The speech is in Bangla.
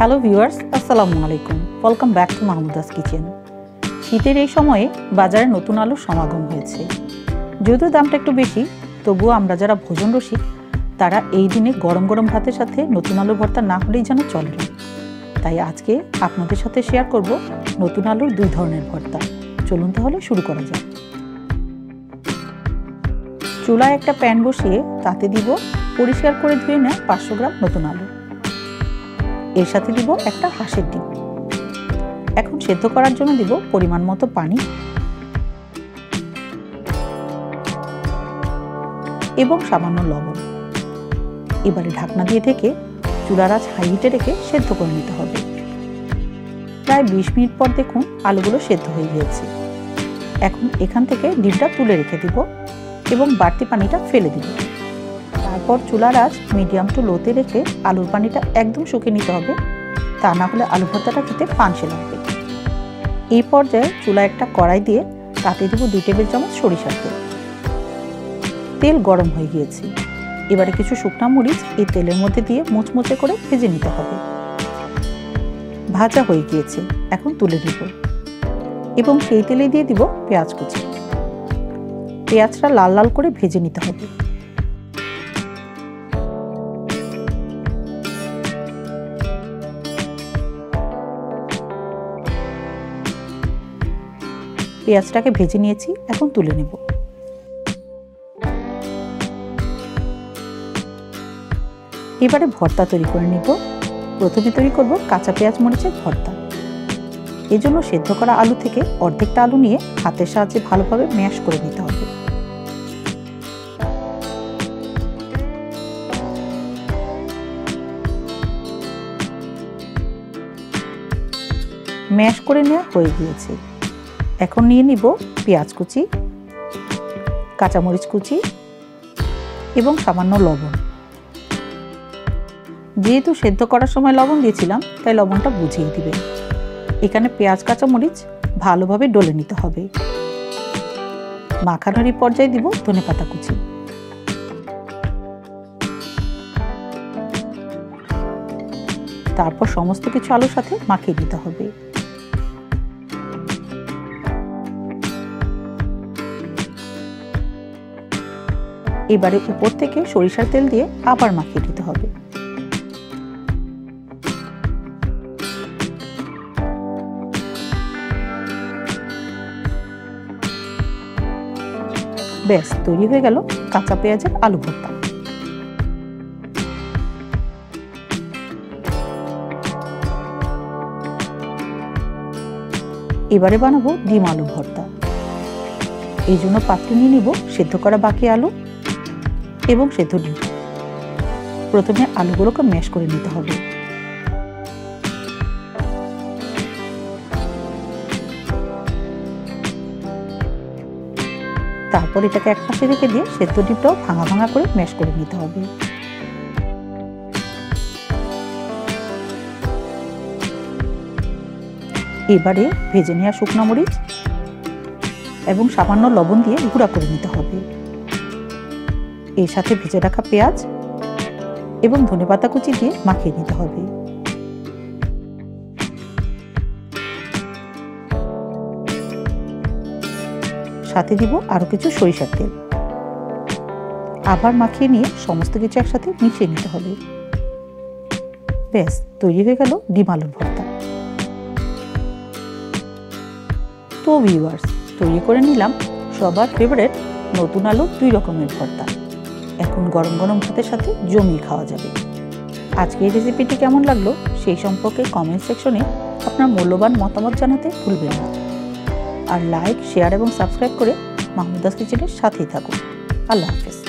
হ্যালো ভিউয়ার্স, আসসালামু আলাইকুম। Welcome back to Mahmuda's kitchen. শীতের এই সময়ে বাজারে নতুন আলুর সমাগম হয়েছে। যদিও দামটা একটু বেশি, তবুও আমরা যারা ভোজন রসিক তারা এই দিনে গরম গরম ভাতের সাথে নতুন আলুর ভর্তা না হলেই যেন চলে না। তাই আজকে আপনাদের সাথে শেয়ার করব নতুন আলুর দুই ধরনের ভর্তা। চলুন তাহলে শুরু করা যাক। চুলায় একটা প্যান বসিয়ে তাতে দিব পরিষ্কার করে ধুয়ে নেওয়া 500 গ্রাম নতুন আলু। এর সাথে দিব একটা হাঁসের ডিম। এখন সেদ্ধ করার জন্য দিব পরিমাণ মতো পানি এবং সামান্য লবণ। এবারে ঢাকনা দিয়ে ঢেকে চুলার আঁচ হাই হিটে রেখে সেদ্ধ করে নিতে হবে। প্রায় 20 মিনিট পর দেখুন আলুগুলো সেদ্ধ হয়ে গিয়েছে। এখন এখান থেকে ডিমটা তুলে রেখে দিব এবং বাড়তি পানিটা ফেলে দিব। তারপর চুলার আঁচ মিডিয়াম টু লোতে রেখে আলুর পানিটা একদম শুকিয়ে নিতে হবে, তা না হলে আলু ভর্তাটা খেতে পানসে লাগবে। এই পর্যায়ে চুলায় একটা কড়াই দিয়ে তাতে দেব 2 টেবিল চামচ সরিষার তেল। তেল গরম হয়ে গিয়েছে। এবারে কিছু শুকনো মরিচ এই তেলের মধ্যে দিয়ে মুচমুচে করে ভেজে নিতে হবে। ভাজা হয়ে গিয়েছে, এখন তুলে দিব এবং সেই তেলে দিয়ে দিব পেঁয়াজ কুচি। পেঁয়াজটা লাল লাল করে ভেজে নিতে হবে। পেঁয়াজটাকে ভেজে নিয়েছি, এখন তুলে নেব। এবারে ভর্তা তৈরি করে নিব। প্রথমে তৈরি করব কাঁচা পেঁয়াজ মরিচের ভর্তা। এজন্য সেদ্ধ করা আলু থেকে অর্ধেকটা আলু নিয়ে হাতের সাহায্যে ভালোভাবে ম্যাশ করে নিতে হবে। ম্যাশ করে নেওয়া হয়ে গিয়েছে। এখন নিয়ে নিব পেঁয়াজ কুচি, কাঁচামরিচ কুচি এবং সামান্য লবণ। যেহেতু সেদ্ধ করার সময় লবণ দিয়েছিলাম তাই লবণটা বুঝিয়ে দিবেন। এখানে পেঁয়াজ কাঁচামরিচ ভালোভাবে ডলে নিতে হবে। মাখানোর এই পর্যায়ে দিব ধনেপাতা কুচি। তারপর সমস্ত কিছু আলুর সাথে মাখিয়ে দিতে হবে। এবারে উপর থেকে সরিষার তেল দিয়ে আবার মাখিয়ে দিতে হবে। ব্যাস, তৈরি হয়ে গেল কাঁচা পেঁয়াজের আলু ভর্তা। এবারে বানাবো ডিম আলু ভর্তা। এই জন্য পাত্রে নিয়ে নিব সেদ্ধ করা বাকি আলু এবং সেদ্ধ ডিম। প্রথমে আলুগুলোকে ম্যাশ করে নিতে হবে। তারপর এটাকে এক পাশে রেখে দিয়ে সেদ্ধ ডিমটাও ভাঙা ভাঙা করে ম্যাশ করে নিতে হবে। এবারে ভেজে নেওয়া শুকনো মরিচ এবং সামান্য লবণ দিয়ে গুঁড়া করে নিতে হবে। এর সাথে ভেজে রাখা পেঁয়াজ এবং ধনেপাতা কুচি দিয়ে মাখিয়ে নিতে হবে। সাথে দিব আরো কিছু সরিষার তেল। আবার মাখিয়ে নিয়ে সমস্ত কিছু একসাথে মিশিয়ে নিতে হবে। ব্যাস, তৈরি হয়ে গেল ডিম আলুর ভর্তা। তো ভিউয়ার্স, তৈরি করে নিলাম সবার ফেভারিট নতুন আলুর 2 রকমের ভর্তা। এখন গরম গরম ভাতের সাথে জমিয়ে খাওয়া যাবে। আজকে এই রেসিপিটি কেমন লাগলো সেই সম্পর্কে কমেন্ট সেকশনে আপনার মূল্যবান মতামত জানাতে ভুলবেন না। আর লাইক, শেয়ার এবং সাবস্ক্রাইব করে মাহমুদাস কিচেনের সাথেই থাকুন। আল্লাহ হাফেজ।